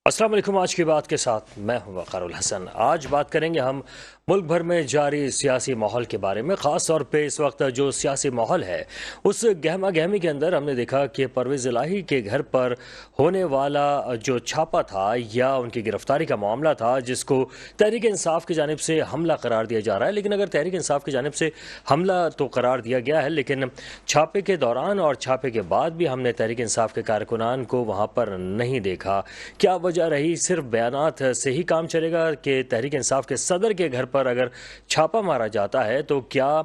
السلام علیکم۔ آج کی بات کے ساتھ میں ہوں وقار الحسن۔ آج بات کریں گے ہم ملک بھر میں جاری سیاسی ماحول کے بارے میں، خاص طور پہ اس وقت جو سیاسی ماحول ہے اس گہما گہمی کے اندر ہم نے دیکھا کہ پرویز الہی کے گھر پر ہونے والا جو چھاپا تھا یا ان کی گرفتاری کا معاملہ تھا، جس کو تحریک انصاف کی جانب سے حملہ قرار دیا جا رہا ہے، لیکن اگر تحریک انصاف کی جانب سے حملہ تو قرار دیا گیا ہے، لیکن چھاپے کے دوران اور چھاپے کے بعد بھی ہم نے تحریک انصاف کے کارکنان کو وہاں پر نہیں دیکھا۔ کیا وجہ رہی؟ صرف بیانات سے ہی کام چلے گا کہ تحریک انصاف کے صدر کے گھر پر اگر چھاپا مارا جاتا ہے تو کیا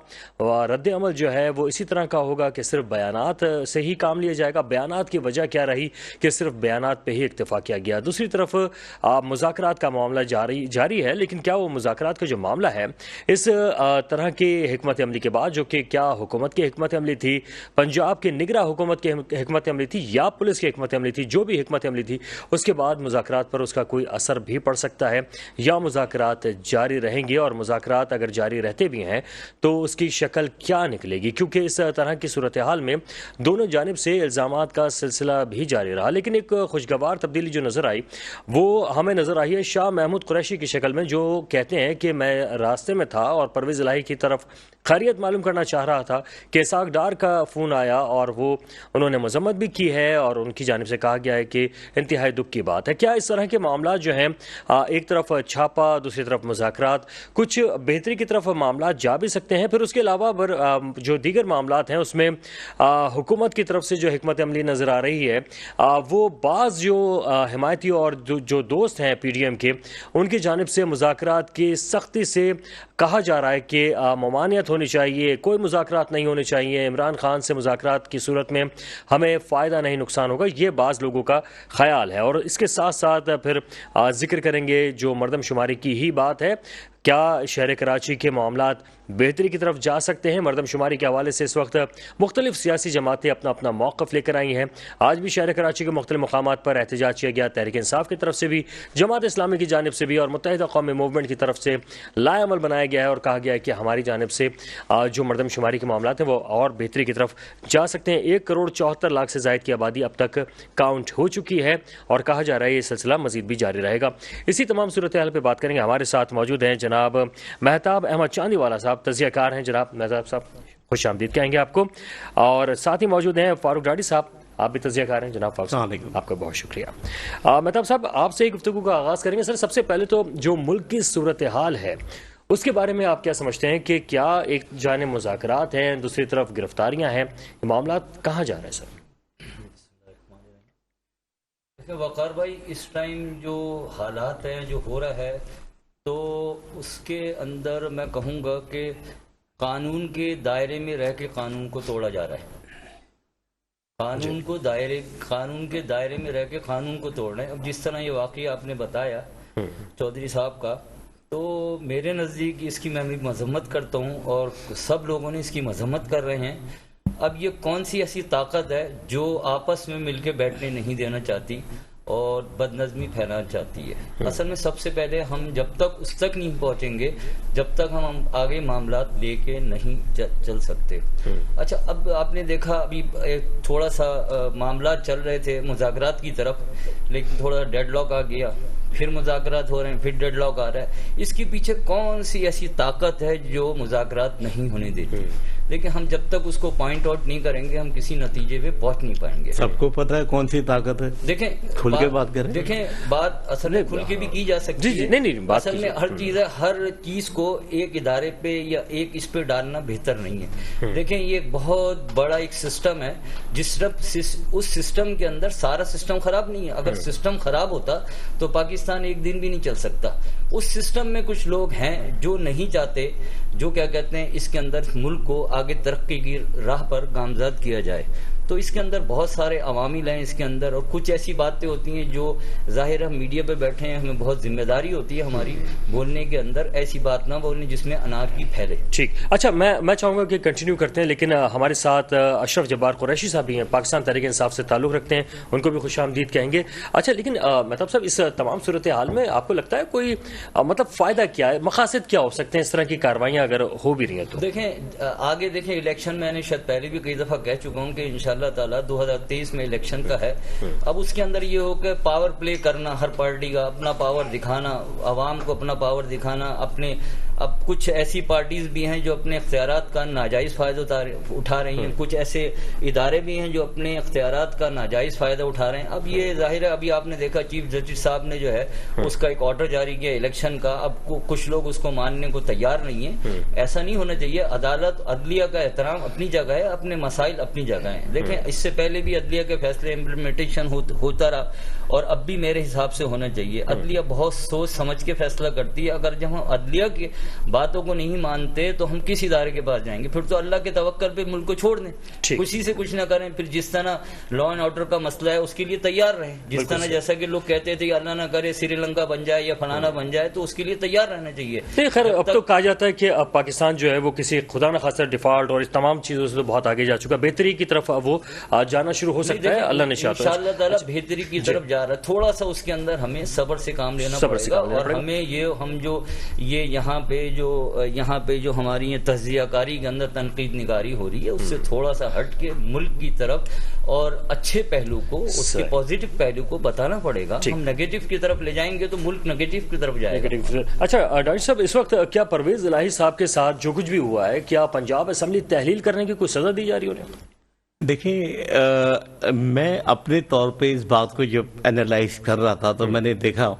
رد عمل جو ہے وہ اسی طرح کا ہوگا کہ صرف بیانات سے ہی کام لیا جائے گا؟ بیانات کی وجہ کیا رہی کہ صرف بیانات پہ ہی اکتفا کیا گیا؟ دوسری طرف مذاکرات کا معاملہ جاری ہے، لیکن کیا وہ مذاکرات کا جو معاملہ ہے اس طرح کی حکمت عملی کے بعد، جو کہ کیا حکومت کی حکمت عملی تھی، پنجاب کے نگراں حکومت کی حکمت عملی تھی یا پولیس کی حکمت عملی تھی، جو بھی حکمت عملی تھی، اس کے بعد مذاکرات پر اس کا کوئی اثر بھی پڑ سکتا ہے یا مذاکرات جاری رہیں گے؟ اور مذاکرات اگر جاری رہتے بھی ہیں تو اس کی شکل کیا نکلے گی؟ کیونکہ اس طرح کی صورتحال میں دونوں جانب سے الزامات کا سلسلہ بھی جاری رہا، لیکن ایک خوشگوار تبدیلی جو نظر آئی وہ ہمیں نظر آئی ہے شاہ محمود قریشی کی شکل میں، جو کہتے ہیں کہ میں راستے میں تھا اور پرویز الہی کی طرف خیریت معلوم کرنا چاہ رہا تھا کہ اسحاق ڈار کا فون آیا اور وہ انہوں نے مذمت بھی کی ہے اور ان کی جانب سے کہا گیا ہے کہ انتہائی دکھ کی بات ہے۔ کیا اس طرح کے معاملات جو ہیں، ایک طرف چھاپا، دوسری طرف مذاکرات، کچھ بہتری کی طرف معاملات جا بھی سکتے ہیں؟ پھر اس کے علاوہ جو دیگر معاملات ہیں اس میں حکومت کی طرف سے جو حکمت عملی نظر آ رہی ہے، وہ بعض جو حمایتی اور جو دوست ہیں پی ڈی ایم کے، ان کی جانب سے مذاکرات کی سختی سے کہا جا رہا ہے کہ ممانعت ہونی چاہیے، کوئی مذاکرات نہیں ہونے چاہیے، عمران خان سے مذاکرات کی صورت میں ہمیں فائدہ نہیں نقصان ہوگا، یہ بعض لوگوں کا خیال ہے۔ اور اس کے ساتھ ساتھ پھر ذکر کریں گے جو مردم شماری کی ہی بات ہے، کیا شہر کراچی کے معاملات بہتری کی طرف جا سکتے ہیں؟ مردم شماری کے حوالے سے اس وقت مختلف سیاسی جماعتیں اپنا اپنا موقف لے کر آئی ہیں۔ آج بھی شہر کراچی کے مختلف مقامات پر احتجاج کیا گیا، تحریک انصاف کی طرف سے بھی، جماعت اسلامی کی جانب سے بھی اور متحدہ قومی موومنٹ کی طرف سے لائے عمل بنایا گیا ہے اور کہا گیا ہے کہ ہماری جانب سے جو مردم شماری کے معاملات ہیں وہ اور بہتری کی طرف جا سکتے ہیں۔ 1,74,00,000 سے زائد کی آبادی اب تک کاؤنٹ ہو چکی ہے اور کہا جا رہا ہے یہ سلسلہ مزید بھی جاری رہے گا۔ اسی تمام صورتحال پہ بات کریں گے۔ ہمارے ساتھ موجود ہیں جناب مہتاب احمد چاندی والا صاحب، تجزیہ کار ہیں۔ جناب مہتاب صاحب خوش آمدید کہیں گے آپ کو، اور ساتھ ہی موجود ہیں فاروق ڈاڈی صاحب، آپ بھی تجزیہ کار ہیں۔ جناب فاروق صاحب آپ کا بہت شکریہ۔ مہتاب صاحب آپ سے گفتگو کا آغاز کریں گے۔ سر سب سے پہلے تو جو ملک کی صورتحال ہے اس کے بارے میں آپ کیا سمجھتے ہیں کہ کیا ایک جانب مذاکرات ہیں، دوسری طرف گرفتاریاں ہیں، یہ معاملات کہاں جا رہے ہیں سر؟ وقار بھائی، اس ٹائم جو حالات ہیں، جو ہو رہا ہے، تو اس کے اندر میں کہوں گا کہ قانون کے دائرے میں رہ کے قانون کو توڑا جا رہا ہے۔ قانون کے دائرے میں رہ کے قانون کو توڑنا ہے۔ اب جس طرح یہ واقعہ آپ نے بتایا چودھری صاحب کا، تو میرے نزدیک اس کی میں مذمت کرتا ہوں اور سب لوگوں نے اس کی مذمت کر رہے ہیں۔ اب یہ کون سی ایسی طاقت ہے جو آپس میں مل کے بیٹھنے نہیں دینا چاہتی اور بد نظمی پھیلانا چاہتی ہے؟ اصل میں سب سے پہلے ہم جب تک اس تک نہیں پہنچیں گے، جب تک ہم آگے معاملات لے کے نہیں چل سکتے۔ اچھا، اب آپ نے دیکھا ابھی تھوڑا سا معاملات چل رہے تھے مذاکرات کی طرف، لیکن تھوڑا ڈیڈ لاک آ گیا، پھر مذاکرات ہو رہے ہیں، پھر ڈیڈ لاک آ رہا ہے۔ اس کے پیچھے کون سی ایسی طاقت ہے جو مذاکرات نہیں ہونے دیتی؟ لیکن ہم جب تک اس کو پوائنٹ آؤٹ نہیں کریں گے ہم کسی نتیجے پہ پہنچ نہیں پائیں گے۔ سب کو پتہ ہے کون سی طاقت ہے، دیکھیں کھل کے بات کریں۔ دیکھیں بات اصل میں کھل کے بھی کی جا سکتی ہے، اصل میں ہر چیز کو ایک ادارے پہ یا ایک اس پہ ڈالنا بہتر نہیں ہے۔ دیکھیں یہ ایک بہت بڑا ایک سسٹم ہے، اس سسٹم کے اندر سارا سسٹم خراب نہیں ہے۔ اگر سسٹم خراب ہوتا تو پاکستان ایک دن بھی نہیں چل سکتا۔ اس سسٹم میں کچھ لوگ ہیں جو نہیں چاہتے، جو کیا کہتے ہیں اس کے اندر ملک کو آگے ترقی کی راہ پر گامزد کیا جائے۔ تو اس کے اندر بہت سارے عوامل ہیں اس کے اندر، اور کچھ ایسی باتیں ہوتی ہیں جو ظاہر ہم میڈیا پہ بیٹھے ہیں، ہمیں بہت ذمہ داری ہوتی ہے ہماری بولنے کے اندر، ایسی بات نہ بولنے جس میں انارکی پھیلے۔ ٹھیک، اچھا میں چاہوں گا کہ کنٹینیو کرتے ہیں، لیکن ہمارے ساتھ اشرف جبار قریشی صاحب بھی ہیں، پاکستان تحریک انصاف سے تعلق رکھتے ہیں، ان کو بھی خوش آمدید کہیں گے۔ اچھا، لیکن مہتاب صاحب اس تمام صورتحال میں آپ کو لگتا ہے کوئی مطلب فائدہ کیا ہے، مقاصد کیا ہو سکتے ہیں اس طرح کی کارروائیاں اگر ہو بھی رہی ہیں تو؟ دیکھیں آگے دیکھیں الیکشن، میں نے شاید پہلے بھی کئی دفعہ کہہ چکا ہوں کہ انشاءاللہ انشاءاللہ تعالیٰ 2023 میں الیکشن کا ہے. اب اس کے اندر یہ ہو کہ پاور پلے کرنا، ہر پارٹی کا اپنا پاور دکھانا، عوام کو اپنا پاور دکھانا. اب کچھ ایسی پارٹیز بھی ہیں جو اپنے اختیارات کا ناجائز فائدہ اٹھا رہی ہیں، کچھ ایسے ادارے بھی ہیں جو اپنے اختیارات کا ناجائز فائدہ اٹھا رہے ہیں. اب یہ ظاہر ہے، ابھی آپ نے دیکھا چیف جسٹس صاحب نے جو ہے اس کا ایک آرڈر جاری کیا الیکشن کا. اب کچھ لوگ اس کو ماننے کو تیار نہیں ہیں. ایسا نہیں ہونا چاہیے. عدالت، عدلیہ کا احترام اپنی جگہ ہے، اپنے مسائل اپنی جگہ ہیں. دیکھیں اس سے پہلے بھی عدلیہ کے فیصلے امپلیمنٹیشن ہوتا رہا، اور اب بھی میرے حساب سے ہونا چاہیے. عدلیہ بہت سوچ سمجھ کے فیصلہ کرتی ہے. اگر جب ہم عدلیہ کی باتوں کو نہیں مانتے تو ہم کس ادارے کے پاس جائیں گے؟ پھر تو اللہ کے توکل پہ ملک کو چھوڑ دیں، کسی سے کچھ نہ کریں. پھر جس طرح لا اینڈ آرڈر کا مسئلہ ہے اس کے لیے تیار رہیں. جس طرح جیسا کہ لوگ کہتے تھے اللہ نہ کرے سری لنکا بن جائے یا فلانا بن جائے، تو اس کے لیے تیار رہنا چاہیے. خیر اب تو کہا جاتا ہے کہ اب پاکستان جو ہے وہ کسی خدا نہ خاصا ڈیفالٹ اور اس تمام چیزوں سے تو بہت آگے جا چکا. بہتری کی طرف اب وہ جانا شروع ہو سکتا ہے. اللہ نے شاء اللہ تعالیٰ بہتری کی طرف جا رہا ہے. تھوڑا سا اس کے اندر ہمیں صبر سے کام لینا پڑے گا. اور ہمیں یہ یہاں پہ جو ہماری تجزیہ کاری کے اندر تنقید نگاری ہو رہی ہے، اس سے تھوڑا سا ہٹ کے ملک کی طرف اور اچھے پہلو کو، اس کے پازیٹو پہلو کو بتانا پڑے گا. ہم نیگیٹو کی طرف لے جائیں گے تو ملک نیگیٹو کی طرف جائے گا. اچھا ڈاکٹر صاحب، اس وقت کیا پرویز الہی صاحب کے ساتھ جو کچھ بھی ہوا ہے، کیا پنجاب اسمبلی تحلیل کرنے کی کوئی سزا دی جا رہی ہے انہیں؟ دیکھیں، میں اپنے طور پہ اس بات کو جب اینالائز کر رہا تھا تو میں نے دیکھا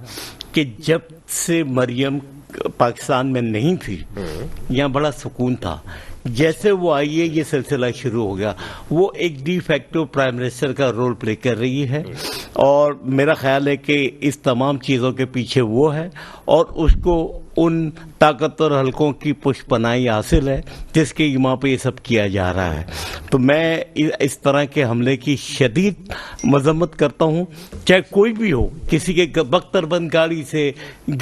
کہ جب سے مریم پاکستان میں نہیں تھی، یہاں بڑا سکون تھا. جیسے وہ آئی ہے یہ سلسلہ شروع ہو گیا. وہ ایک ڈی فیکٹو پرائم منسٹر کا رول پلے کر رہی ہے، اور میرا خیال ہے کہ اس تمام چیزوں کے پیچھے وہ ہے، اور اس کو ان طاقتور حلقوں کی پشت پناہی حاصل ہے جس کے وہاں پہ یہ سب کیا جا رہا ہے. تو میں اس طرح کے حملے کی شدید مذمت کرتا ہوں، چاہے کوئی بھی ہو. کسی کے بختر بند گاڑی سے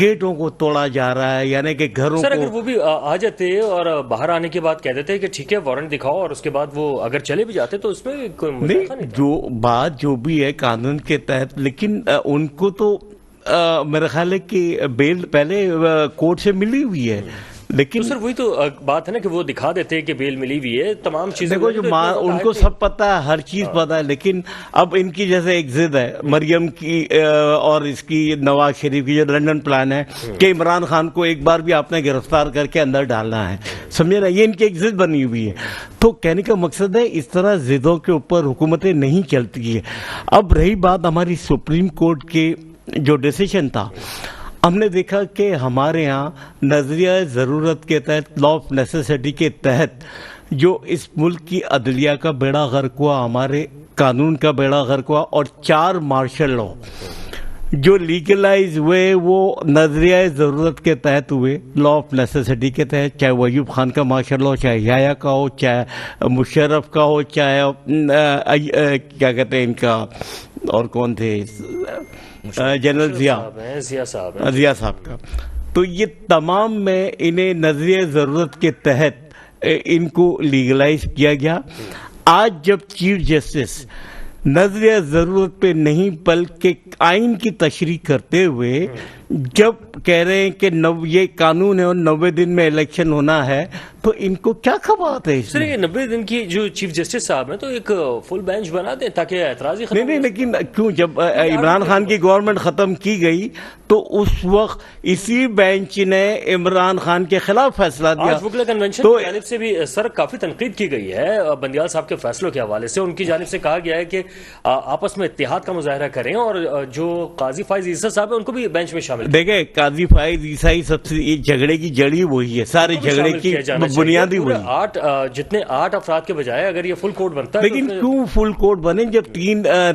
گیٹوں کو توڑا جا رہا ہے، یعنی کہ گھروں سر کو. اگر وہ بھی آ جاتے اور باہر آنے کے بعد کہہ دیتے کہ ٹھیک ہے وارنٹ دکھاؤ، اور اس کے بعد وہ اگر چلے بھی جاتے تو اس میں کوئی مسئلہ نہیں. جو بات جو بھی ہے قانون کے تحت، لیکن ان کو تو میرا خیال ہے کہ بیل پہلے کورٹ سے ملی ہوئی ہے. لیکن سر وہی تو بات ہے نا کہ وہ دکھا دیتے کہ بیل ملی ہوئی ہے، تمام چیزیں دیکھو جو ان کو سب پتہ ہے، ہر چیز پتہ ہے. لیکن اب ان کی جیسے ایک ضد ہے مریم کی اور اس کی نواز شریف کی، جو لنڈن پلان ہے کہ عمران خان کو ایک بار بھی آپ نے گرفتار کر کے اندر ڈالنا ہے. سمجھے نا، یہ ان کی ایک ضد بنی ہوئی ہے. تو کہنے کا مقصد ہے اس طرح ضدوں کے اوپر حکومتیں نہیں چلتی ہے. اب رہی بات ہماری سپریم کورٹ کے جو ڈیسیشن تھا، ہم نے دیکھا کہ ہمارے ہاں نظریہ ضرورت کے تحت، لا آف نیسیسٹی کے تحت، جو اس ملک کی عدلیہ کا بیڑا غرق ہوا، ہمارے قانون کا بیڑا غرق ہوا، اور 4 مارشل لا جو لیگلائز ہوئے وہ نظریہ ضرورت کے تحت ہوئے، لا آف نیسیسٹی کے تحت. چاہے وہ ایوب خان کا مارشل لا، چاہے یحییٰ کا ہو، چاہے مشرف کا ہو، چاہے کیا کہتے ہیں ان کا، اور کون تھے، جنرل ضیاء صاحب کا. تو یہ تمام میں انہیں نظریہ ضرورت کے تحت ان کو لیگلائز کیا گیا. آج جب چیف جسٹس نظریہ ضرورت پہ نہیں بلکہ آئین کی تشریح کرتے ہوئے جب کہہ رہے ہیں کہ یہ قانون ہے اور 90 دن میں الیکشن ہونا ہے، تو ان کو کیا خبرات ہے؟ سر یہ 90 دن کی جو چیف جسٹس صاحب ہیں تو ایک فل بینچ بنا دیں تاکہ اعتراضی ختم. نہیں، لیکن کیوں جب عمران خان کی گورنمنٹ ختم کی گئی تو اس وقت اسی بینچ نے عمران خان کے خلاف فیصلہ دیا. آج وکلا کنونشن کی جانب سے بھی سر کافی تنقید کی گئی ہے بندیال صاحب کے فیصلوں کے حوالے سے. ان کی جانب سے کہا گیا ہے کہ آپس میں اتحاد کا مظاہرہ کریں، اور جو قاضی فائز عیسیٰ صاحب ہیں ان کو بھی بینچ میں شامل. دیکھیں، قاضی فائز عیسیٰ سب سے یہ جھگڑے کی جڑی وہی ہے، سارے جھگڑے کی بنیادی وہی. جتنے 8 افراد کے بجائے اگر یہ فل کورٹ بنتا ہے، لیکن کیوں فل کورٹ بنے جب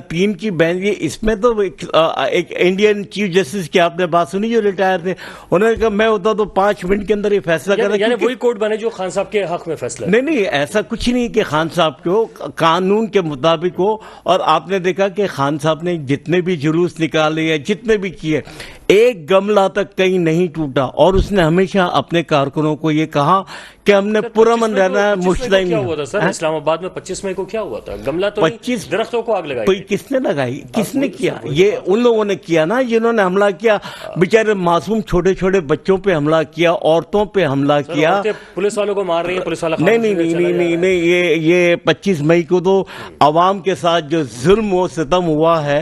تین کی بینچ؟ اس میں تو ایک انڈین چیف جسٹس کی آپ نے بات سنی جو ریٹائر تھے، انہوں نے کہا میں ہوتا تو 5 منٹ کے اندر یہ فیصلہ کرنا. یعنی وہی کورٹ بنے جو خان صاحب کے حق میں فیصلہ. نہیں، ایسا کچھ نہیں کہ خان صاحب کو قانون کے مطابق ہو. اور آپ نے دیکھا کہ خان صاحب نے جتنے بھی جلوس نکالے یا جتنے بھی کیے، ایک گملہ تک کہیں نہیں ٹوٹا. اور اس نے ہمیشہ اپنے کارکنوں کو یہ کہا کہ ہم نے پرامن رہنا ہے، 25 مشتعل کیا ہوا تھا سر اسلام آباد میں 25 مئی کو کیا ہوا تھا؟ گملہ تو نہیں، 25 درختوں کو آگ لگائی کوئی گئی۔ کس نے لگائی؟ کس نے کیا؟ یہ ان لوگوں نے کیا نا جنہوں نے حملہ کیا، بیچارے معصوم چھوٹے چھوٹے بچوں پہ حملہ کیا، عورتوں پہ حملہ کیا۔ عورتیں پولیس والوں کو مار رہی ہیں، پولیس والا نہیں نہیں نہیں نہیں نہیں نہیں، یہ 25 مئی کو تو عوام کے ساتھ جو ظلم و ستم ہوا ہے،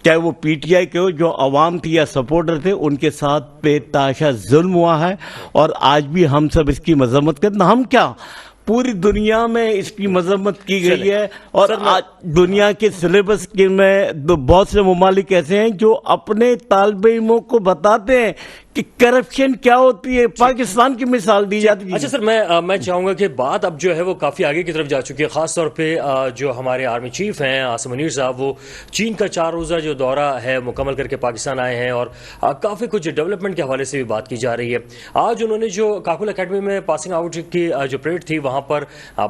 چاہے وہ پی ٹی آئی کے ہو، جو عوام تھی یا سپورٹر تھے، ان کے ساتھ بے تحاشا ظلم ہوا ہے، اور آج بھی ہم سب اس کی مذمت کرتے ہیں۔ ہم کیا، پوری دنیا میں اس کی مذمت کی گئی ہے، اور آج دنیا کے سلیبس کے میں بہت سے ممالک ایسے ہیں جو اپنے طالب علموں کو بتاتے ہیں کہ کرپشن کیا ہوتی ہے۔ پاکستان کی مثال دی جاتی ہے۔ اچھا سر، میں چاہوں گا کہ بات اب جو ہے وہ کافی آگے کی طرف جا چکی ہے، خاص طور پہ جو ہمارے آرمی چیف ہیں عاصم منیر صاحب، وہ چین کا 4 روزہ جو دورہ ہے مکمل کر کے پاکستان آئے ہیں، اور کافی کچھ ڈیولپمنٹ کے حوالے سے بھی بات کی جا رہی ہے۔ آج انہوں نے جو کاکل اکیڈمی میں پاسنگ آؤٹ کی جو پریڈ تھی وہاں پر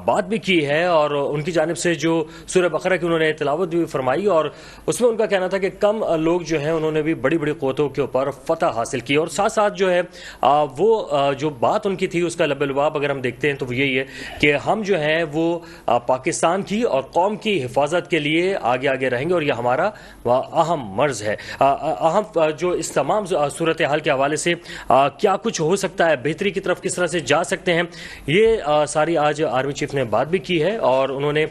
بات بھی کی ہے، اور ان کی جانب سے جو سورہ بقرہ کی انہوں نے تلاوت بھی فرمائی، اور اس میں ان کا کہنا تھا کہ کم لوگ جو ہیں انہوں نے بھی بڑی بڑی قوتوں کے اوپر فتح حاصل کی، اور ساتھ ساتھ جو ہے وہ جو بات ان کی تھی اس کا لب لباب اگر ہم دیکھتے ہیں تو وہ یہی ہے کہ ہم جو ہیں وہ پاکستان کی اور قوم کی حفاظت کے لیے آگے آگے رہیں گے، اور یہ ہمارا اہم مرض ہے۔ اہم جو اس تمام صورتحال کے حوالے سے کیا کچھ ہو سکتا ہے، بہتری کی طرف کس طرح سے جا سکتے ہیں، یہ ساری آج آرمی چیف نے بات بھی کی ہے، اور انہوں نے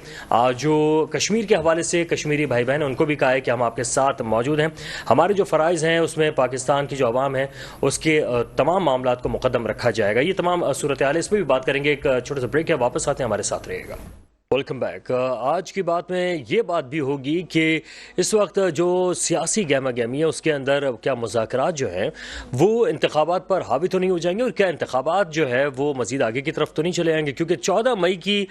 جو کشمیر کے حوالے سے کشمیری بھائی بہن ان کو بھی کہا ہے کہ ہم آپ کے ساتھ موجود ہیں، ہمارے جو فرائض ہیں اس میں پاکستان کی جو عوام ہے اس کے تمام معاملات کو مقدم رکھا جائے گا۔ یہ تمام صورتحال اس میں بھی بات کریں گے، ایک چھوٹا سا بریک ہے، واپس آتے ہیں، ہمارے ساتھ رہے گا۔ Welcome back. آج کی بات میں یہ بات بھی ہوگی کہ اس وقت جو سیاسی گہما گہمی ہے اس کے اندر کیا مذاکرات جو ہیں وہ انتخابات پر حاوی تو نہیں ہو جائیں گے، اور کیا انتخابات جو ہے وہ مزید آگے کی طرف تو نہیں چلے آئیں گے، کیونکہ 14 مئی کی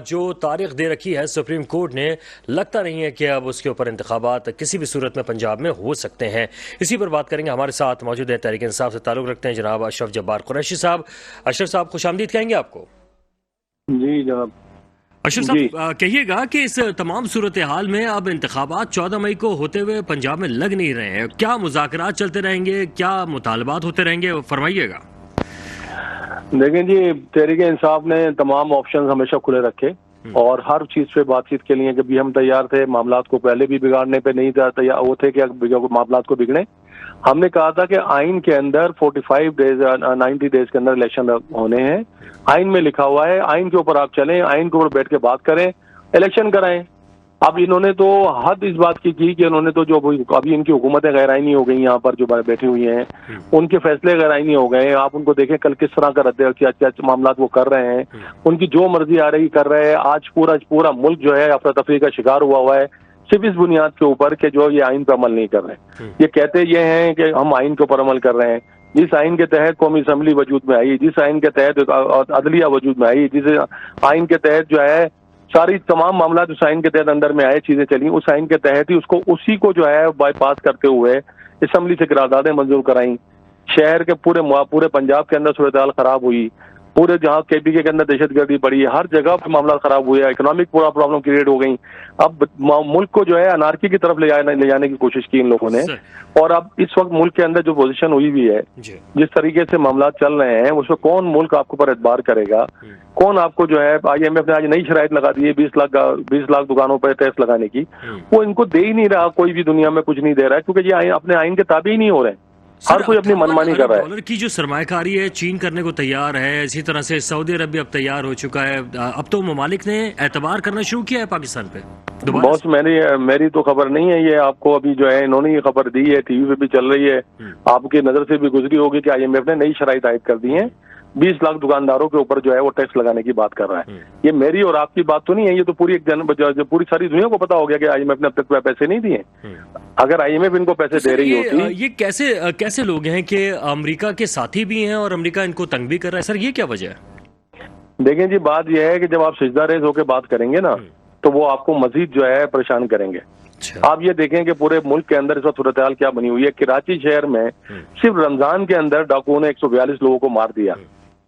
جو تاریخ دے رکھی ہے سپریم کورٹ نے، لگتا نہیں ہے کہ اب اس کے اوپر انتخابات کسی بھی صورت میں پنجاب میں ہو سکتے ہیں۔ اسی پر بات کریں گے، ہمارے ساتھ موجود ہیں تحریک انصاف سے تعلق رکھتے ہیں جناب اشرف جبار قریشی صاحب۔ اشرف صاحب خوش آمدید کہیں گے آپ کو۔ جی جناب۔ اشرف صاحب کہیے گا کہ اس تمام صورتحال میں اب انتخابات 14 مئی کو ہوتے ہوئے پنجاب میں لگ نہیں رہے ہیں، کیا مذاکرات چلتے رہیں گے، کیا مطالبات ہوتے رہیں گے، فرمائیے گا۔ دیکھیں جی، تحریک انصاف نے تمام آپشنز ہمیشہ کھلے رکھے، اور ہر چیز پہ بات چیت کے لیے کبھی ہم تیار تھے، معاملات کو پہلے بھی بگاڑنے پہ نہیں تیار وہ تھے کہ معاملات کو بگڑے۔ ہم نے کہا تھا کہ آئین کے اندر 45 ڈیز 90 ڈیز کے اندر الیکشن ہونے ہیں، آئین میں لکھا ہوا ہے، آئین کے اوپر آپ چلیں، آئین کے اوپر بیٹھ کے بات کریں، الیکشن کرائیں۔ اب انہوں نے تو حد اس بات کی کہ انہوں نے تو جو ابھی ان کی حکومتیں غیر آئینی ہو گئی، یہاں پر جو بیٹھی ہوئی ہیں ان کے فیصلے غیر آئینی ہو گئے ہیں۔ آپ ان کو دیکھیں کل کس طرح کا کیا معاملات وہ کر رہے ہیں، ان کی جو مرضی آ رہی کر رہے ہیں۔ آج پورا ملک جو ہے افراتفری کا شکار ہوا ہے، صرف اس بنیاد کے اوپر کہ جو یہ آئین پہ عمل نہیں کر رہے۔ یہ کہتے یہ ہیں کہ ہم آئین کے اوپر عمل کر رہے ہیں، جس آئین کے تحت قومی اسمبلی وجود میں آئی، جس آئین کے تحت عدلیہ وجود میں آئی، جس آئین کے تحت جو ہے ساری تمام معاملات اس آئین کے تحت اندر میں آئے، چیزیں چلی، اس آئین کے تحت ہی اسی کو جو ہے بائی پاس کرتے ہوئے اسمبلی سے قراردادیں منظور کرائیں۔ شہر کے پورے پنجاب کے اندر صورتحال خراب ہوئی، پورے جہاں کے پی کے اندر دہشت گردی بڑھی، ہر جگہ پہ معاملات خراب ہوئے، اکنامک پورا پرابلم کریٹ ہو گئی۔ اب ملک کو جو ہے انارکی کی طرف لے جانے کی کوشش کی ان لوگوں نے، اور اب اس وقت ملک کے اندر جو پوزیشن ہوئی بھی ہے، جس طریقے سے معاملات چل رہے ہیں، اس میں کون ملک آپ کے اوپر اعتبار کرے گا، کون آپ کو جو ہے آئی ایم ایف نے آج نئی شرائط لگا دی ہے 20 لاکھ دکانوں پہ ٹیکس لگانے کی، وہ ان کو دے ہی نہیں رہا، کوئی بھی دنیا میں کچھ نہیں دے رہا ہے، کیونکہ یہ اپنے آئین کے تابع ہی نہیں ہو رہے ہیں، ہر کوئی اپنی منمانی کر رہا ہے۔ ڈالر کی جو سرمایہ کاری ہے چین کرنے کو تیار ہے، اسی طرح سے سعودی عرب بھی اب تیار ہو چکا ہے، اب تو ممالک نے اعتبار کرنا شروع کیا ہے پاکستان پہ دوبارہ۔ بہت میری تو خبر نہیں ہے، یہ آپ کو ابھی جو ہے انہوں نے یہ خبر دی ہے، ٹی وی پہ بھی چل رہی ہے، آپ کی نظر سے بھی گزری ہوگی کہ آئی ایم ایف نے نئی شرائط عائد کر دی ہیں، 20 لاکھ دکانداروں کے اوپر جو ہے وہ ٹیکس لگانے کی بات کر رہا ہے۔ یہ میری اور آپ کی بات تو نہیں ہے، یہ تو پوری ساری دنیا کو پتا ہو گیا کہ آئی ایم ایف نے اب تک پیسے نہیں دیے۔ اگر آئی ایم ایف ان کو پیسے دے رہی ہوتی، یہ کیسے لوگ ہیں کہ امریکہ کے ساتھی بھی ہیں اور امریکہ ان کو تنگ بھی کر رہا ہے، سر یہ کیا وجہ ہے؟ دیکھیں جی، بات یہ ہے کہ جب آپ سجدہ ریز ہو کے بات کریں گے نا تو وہ آپ کو مزید جو ہے پریشان کریں گے۔ آپ یہ دیکھیں کہ پورے ملک کے اندر اس وقت صورتحال کیا بنی ہوئی ہے۔ کراچی شہر میں صرف رمضان کے اندر ڈاکوؤں نے 142 لوگوں کو مار دیا۔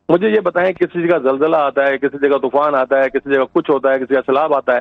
مجھے یہ بتائیں، کسی جگہ زلزلہ آتا ہے، کسی جگہ طوفان آتا ہے، کسی جگہ کچھ ہوتا ہے، کسی جگہ سیلاب آتا ہے،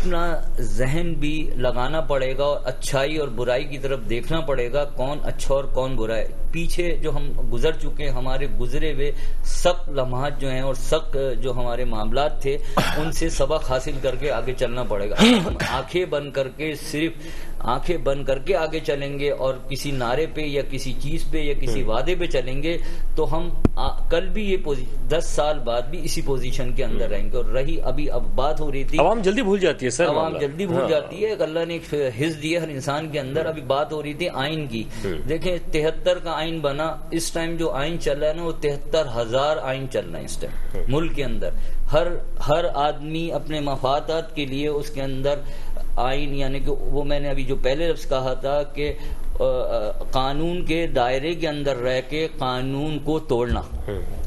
اپنا ذہن بھی لگانا پڑے گا اور اچھائی اور برائی کی طرف دیکھنا پڑے گا، کون اچھا اور کون برا ہے. پیچھے جو ہم گزر چکے ہیں، ہمارے گزرے ہوئے سخت لمحات جو ہیں اور سخت جو ہمارے معاملات تھے، ان سے سبق حاصل کر کے آگے چلنا پڑے گا. ہم آنکھیں بند کر کے، صرف آنکھیں بند کر کے آگے چلیں گے اور کسی نعرے پہ یا کسی چیز پہ یا کسی وعدے پہ چلیں گے تو ہم کل بھی یہ 10 سال بعد بھی اسی پوزیشن کے اندر رہیں گے. اور رہی اب بات ہو رہی تھی، عوام جلدی بھول جاتی ہے سر، عوام جلدی بھول جاتی ہے. اللہ نے ایک حس دی ہے ہر انسان کے اندر. ابھی بات ہو رہی تھی آئین کی. دیکھیں 73 کا آئین بنا، اس ٹائم جو آئین چل رہا ہے نا وہ 73,000 آئین چل رہا ہے اس ٹائم ملک کے اندر. ہر آدمی اپنے مفادات کے لیے اس کے اندر آئین، یعنی کہ وہ میں نے ابھی جو پہلے لفظ کہا تھا کہ قانون کے دائرے کے اندر رہ کے قانون کو توڑنا.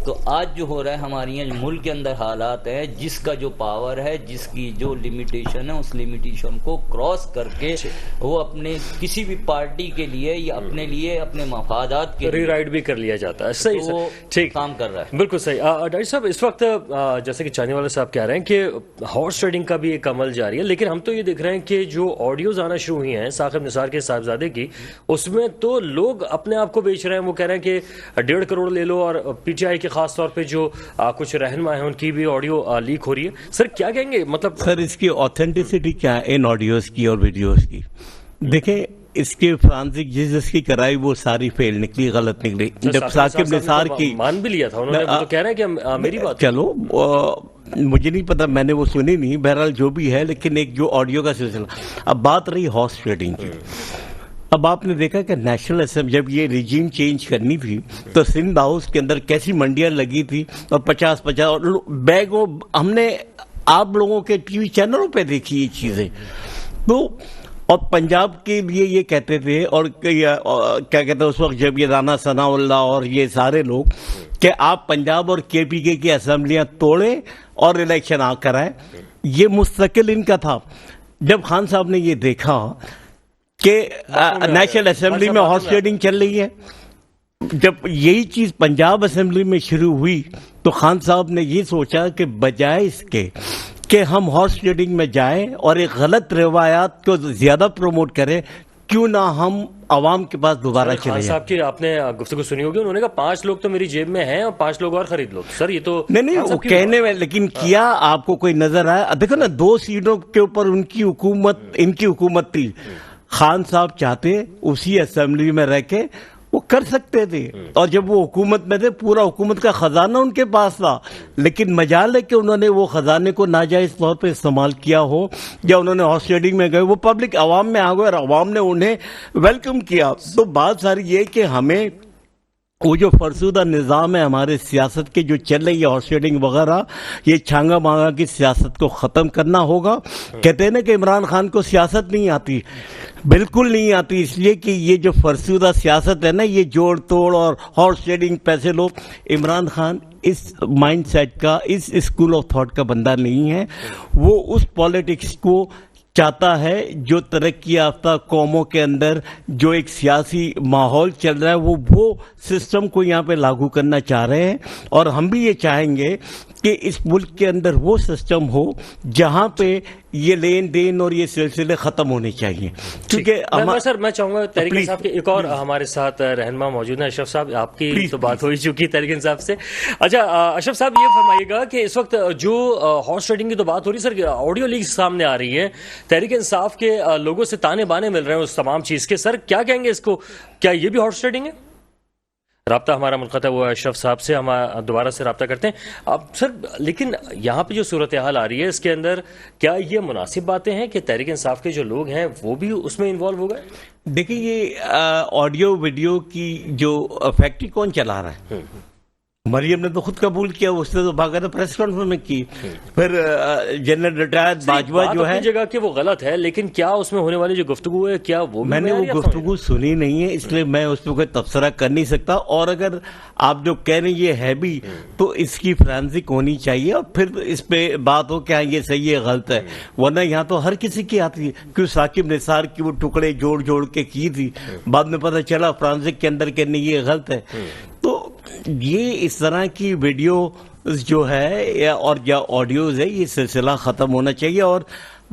تو آج جو ہو رہا ہے ہمارے یہاں ملک کے اندر حالات ہیں، جس کا جو پاور ہے، جس کی جو لمیٹیشن ہے، اس لمیٹیشن کو کراس کر کے وہ اپنے کسی بھی پارٹی کے لیے یا اپنے لیے اپنے مفادات کے ری رائٹ بھی کر لیا جاتا ہے. صحیح وہ ٹھیک کام کر رہا ہے. بالکل صحیح. ڈاکٹر صاحب اس وقت جیسے کہ چانی والے صاحب کہہ رہے ہیں کہ ہارس ٹریڈنگ کا بھی ایک عمل جاری ہے، لیکن ہم تو یہ دیکھ رہے ہیں کہ جو آڈیوز آنا شروع ہوئی ہیں ثاقب نثار کے صاحبزادے کی، اس میں تو لوگ اپنے آپ کو بیچ رہے ہیں. وہ کہہ رہے ہیں کہ 1.5 کروڑ لے لو، اور پی ٹی آئی کے خاص طور پہ جو کچھ رہنما ہیں ان کی بھی آڈیو لیک ہو رہی ہے. سر کیا کہیں گے، مطلب سر اس کی آتھینٹسٹی کیا ہے ان آڈیوز کی اور ویڈیوز کی؟ دیکھیں اس کے فرانسک جس کی کرائی وہ ساری فیل نکلی، غلط نکلی. جب ثاقب نثار کی مان بھی لیا تھا انہوں نے، وہ تو کہہ رہے ہیں کہ میری بات چلو مجھے نہیں پتا، میں نے وہ سنی نہیں، بہرحال جو بھی ہے، لیکن ایک جو آڈیو کا سلسلہ. اب بات رہی ہارس ٹریڈنگ کی. اب آپ نے دیکھا کہ نیشنل اسمبلی جب یہ ریجیم چینج کرنی تھی تو سندھ ہاؤس کے اندر کیسی منڈیاں لگی تھی اور 50 بیگوں ہم نے آپ لوگوں کے ٹی وی چینلوں پہ دیکھی یہ چیزیں. تو اور پنجاب کے لیے یہ کہتے تھے، اور کیا کہتے ہیں اس وقت جب یہ رانا ثناء اللہ اور یہ سارے لوگ کہ آپ پنجاب اور کے پی کے کی اسمبلیاں توڑیں اور الیکشن آ کرائیں. یہ مستقل ان کا تھا. جب خان صاحب نے یہ دیکھا کہ نیشنل اسمبلی میں ہارس ٹریڈنگ چل رہی ہے، جب یہی چیز پنجاب اسمبلی میں شروع ہوئی تو خان صاحب نے یہ سوچا کہ بجائے اس کے کہ ہم ہارس ٹریڈنگ میں جائیں اور ایک غلط روایات کو زیادہ پروموٹ کریں، کیوں نہ ہم عوام کے پاس دوبارہ چلے خان جائیں. صاحب کی آپ نے گفتگو سنی ہوگی، انہوں نے کہا 5 لوگ تو میری جیب میں ہیں اور 5 لوگ اور خرید لو. سر یہ تو نہیں وہ کہنے میں، لیکن کیا آپ کو کوئی نظر آیا؟ دیکھو نا 2 سیٹوں کے اوپر ان کی حکومت تھی. خان صاحب چاہتے اسی اسمبلی میں رہ کے وہ کر سکتے تھے، اور جب وہ حکومت میں تھے پورا حکومت کا خزانہ ان کے پاس تھا، لیکن مجال ہے کہ انہوں نے وہ خزانے کو ناجائز طور پہ استعمال کیا ہو، یا انہوں نے ہارس ٹریڈنگ میں گئے، وہ پبلک عوام میں آ گئے اور عوام نے انہیں ویلکم کیا. تو بات ساری یہ کہ ہمیں وہ جو فرسودہ نظام ہے ہمارے سیاست کے جو چل رہی ہے ہارس ٹریڈنگ وغیرہ، یہ چھانگا مانگا کی سیاست کو ختم کرنا ہوگا. کہتے ہیں نا کہ عمران خان کو سیاست نہیں آتی، بالکل نہیں آتی، اس لیے کہ یہ جو فرسودہ سیاست ہے نا، یہ جوڑ توڑ اور ہارس ٹریڈنگ پیسے لو. عمران خان اس مائنڈ سیٹ کا، اس اسکول آف تھاٹ کا بندہ نہیں ہے. وہ اس پالیٹکس کو چاہتا ہے جو ترقی یافتہ قوموں کے اندر جو ایک سیاسی ماحول چل رہا ہے وہ سسٹم کو یہاں پہ لاگو کرنا چاہ رہے ہیں. اور ہم بھی یہ چاہیں گے کہ اس ملک کے اندر وہ سسٹم ہو جہاں پہ یہ لین دین اور یہ سلسلے ختم ہونے چاہیے. کیونکہ سر میں چاہوں گا تحریک انصاف کے ایک اور ہمارے ساتھ رہنما موجود ہیں. اشرف صاحب آپ کی تو بات ہو ہی چکی تحریک انصاف سے. اچھا اشرف صاحب یہ فرمائیے گا کہ اس وقت جو ہارس ٹریڈنگ کی تو بات ہو رہی ہے سر، آڈیو لیک سامنے آ رہی ہے، تحریک انصاف کے لوگوں سے تانے بانے مل رہے ہیں اس تمام چیز کے. سر کیا کہیں گے اس کو، کیا یہ بھی ہارس ٹریڈنگ ہے؟ رابطہ ہمارا منقطع ہوا اشرف صاحب سے، ہم دوبارہ سے رابطہ کرتے ہیں. اب سر لیکن یہاں پہ جو صورتحال آ رہی ہے اس کے اندر کیا یہ مناسب باتیں ہیں کہ تحریک انصاف کے جو لوگ ہیں وہ بھی اس میں انوالو ہو گئے؟ دیکھیں یہ آڈیو ویڈیو کی جو فیکٹری کون چلا رہا ہے؟ مریم نے تو خود قبول کیا، اس نے تو باقاعدہ پریس کانفرنس میں کی. پھر جنرل ریٹائرڈ باجوہ جو ہے جگہ کہ وہ غلط ہے، لیکن کیا اس میں ہونے والی جو گفتگو ہے کیا وہ میں نے وہ گفتگو سنی نہیں ہے، اس لیے میں اس پہ کوئی تبصرہ کر نہیں سکتا. اور اگر آپ جو کہہ رہے ہیں یہ ہے بھی تو اس کی فرانسک ہونی چاہیے اور پھر اس پہ بات ہو کہ یہ صحیح ہے غلط ہے. ورنہ یہاں تو ہر کسی کی آتی ہے. کیوں ثاقب نثار کی وہ ٹکڑے جوڑ کے کی تھی، بعد میں پتہ چلا فرانسک کے اندر کہ نہیں یہ غلط ہے. تو یہ اس طرح کی ویڈیو جو ہے اور یا آڈیوز ہے یہ سلسلہ ختم ہونا چاہیے. اور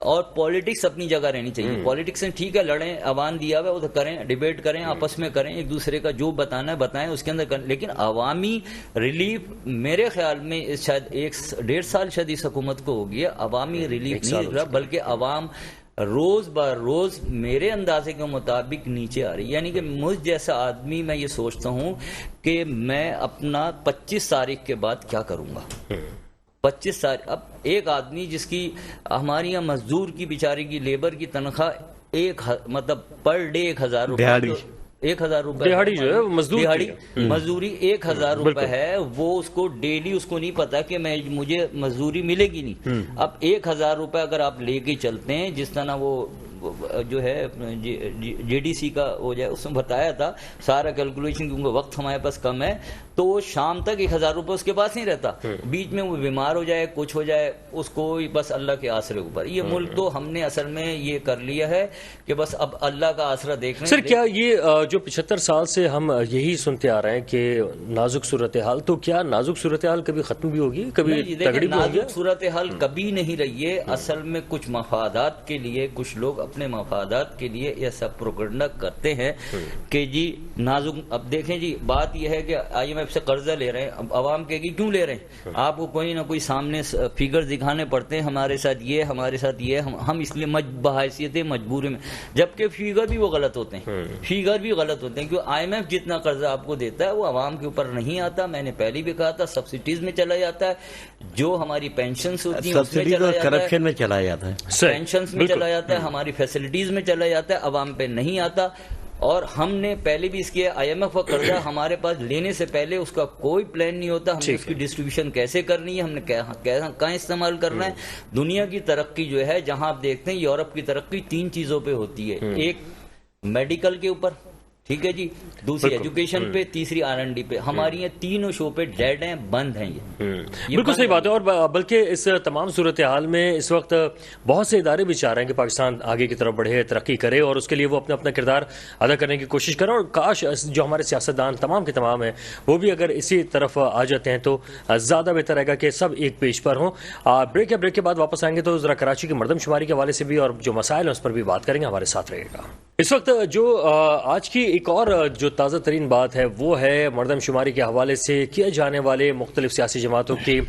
اور پالیٹکس اپنی جگہ رہنی چاہیے. پالیٹکس میں ٹھیک ہے لڑیں, عوام دیا ہوا ادھر کریں, ڈیبیٹ کریں, آپس میں کریں, ایک دوسرے کا جو بتانا ہے بتائیں, اس کے اندر کریں, لیکن عوامی ریلیف میرے خیال میں شاید 1.5 سال شاید اس حکومت کو ہو گیا, عوامی ریلیف نہیں دکھ رہا, بلکہ عوام روز بہ روز میرے اندازے کے مطابق نیچے آ رہی. یعنی کہ مجھ جیسا آدمی میں یہ سوچتا ہوں کہ میں اپنا 25 تاریخ کے بعد کیا کروں گا. 25 تاریخ, اب ایک آدمی جس کی ہماری یہاں مزدور کی بیچاری کی لیبر کی تنخواہ مطلب پر ڈے 1,000 روپے, 1,000 روپے دہاڑی جو ہے مزدوری 1,000 روپے ہے, وہ اس کو ڈیلی اس کو نہیں پتا کہ مجھے مزدوری ملے گی نہیں. اب 1,000 روپے اگر آپ لے کے چلتے ہیں, جس طرح وہ جو ہے جے ڈی سی کا ہو جائے, اس میں بتایا تھا سارا کیلکولیشن, کیونکہ وقت ہمارے پاس کم ہے, تو وہ شام تک 1,000 روپے اس کے پاس نہیں رہتا, بیچ میں وہ بیمار ہو جائے, کچھ ہو جائے, اس کو بس اللہ کے آسرے اوپر. یہ ملک تو ہم نے اصل میں یہ کر لیا ہے کہ بس اب اللہ کا آسرا دیکھ رہے ہیں. سر کیا یہ جو 75 سال سے ہم یہی سنتے آ رہے ہیں کہ نازک صورتحال, تو کیا نازک صورتحال کبھی ختم بھی ہوگی, کبھی تگڑی بھی ہوگی؟ نازک صورتحال کبھی نہیں رہی ہے. اصل میں کچھ مفادات کے لیے کچھ لوگ اپنے مفادات کے لیے یہ سب پروپیگنڈا کرتے ہیں کہ جی نازک. اب دیکھیں جی, بات یہ ہے کہ IMF سے قرضہ لے رہے ہیں, اب عوام کہے گی کیوں لے رہے ہیں, آپ کو کوئی نہ کوئی سامنے فگر دکھانے پڑتے ہیں, ہمارے ساتھ یہ, ہمارے ساتھ یہ, ہم اس لیے بحیثیت مجبوری میں, جبکہ فگر بھی وہ غلط ہوتے ہیں, فگر بھی غلط ہوتے ہیں, کیونکہ IMF جتنا قرضہ آپ کو دیتا ہے وہ عوام کے اوپر نہیں آتا. میں نے پہلے بھی کہا تھا سبسڈیز میں چلا جاتا ہے, جو ہماری پینشنز ہوتی ہیں اس میں چلا جاتا ہے, کرپشن میں چلا جاتا ہے, پینشنز میں چلا جاتا ہے, ہماری فیسلٹیز میں چلا جاتا ہے, عوام پہ نہیں آتا. اور ہم نے پہلے بھی اس کے IMF کا قرضہ ہمارے پاس لینے سے پہلے اس کا کوئی پلان نہیں ہوتا, ہم نے اس کی ڈسٹریبیوشن کیسے کرنی ہے, ہم نے کہاں استعمال کرنا ہے. دنیا کی ترقی جو ہے, جہاں آپ دیکھتے ہیں یورپ کی ترقی 3 چیزوں پہ ہوتی ہے, ایک میڈیکل کے اوپر, ٹھیک ہے جی, دوسری ایجوکیشن پہ, تیسری R&D پہ. ہماری یہ تینوں شو پہ ڈیڈ ہیں, بند ہیں. یہ بالکل صحیح بات ہے. اور بلکہ اس تمام صورتحال میں اس وقت بہت سے ادارے بھی چاہ رہے ہیں کہ پاکستان آگے کی طرف بڑھے, ترقی کرے, اور اس کے لیے وہ اپنا کردار ادا کرنے کی کوشش کریں. اور کاش جو ہمارے سیاستدان تمام کے تمام ہیں وہ بھی اگر اسی طرف آ جاتے ہیں تو زیادہ بہتر رہے گا کہ سب ایک پیج پر ہوں. بریک کے بعد واپس آئیں گے تو ذرا کراچی کی مردم شماری کے حوالے سے بھی اور جو مسائل ہیں اس پر بھی بات کریں گے. ہمارے ساتھ رہے گا. اس وقت جو آج کی ایک اور جو تازہ ترین بات ہے وہ ہے مردم شماری کے حوالے سے کیے جانے والے مختلف سیاسی جماعتوں کی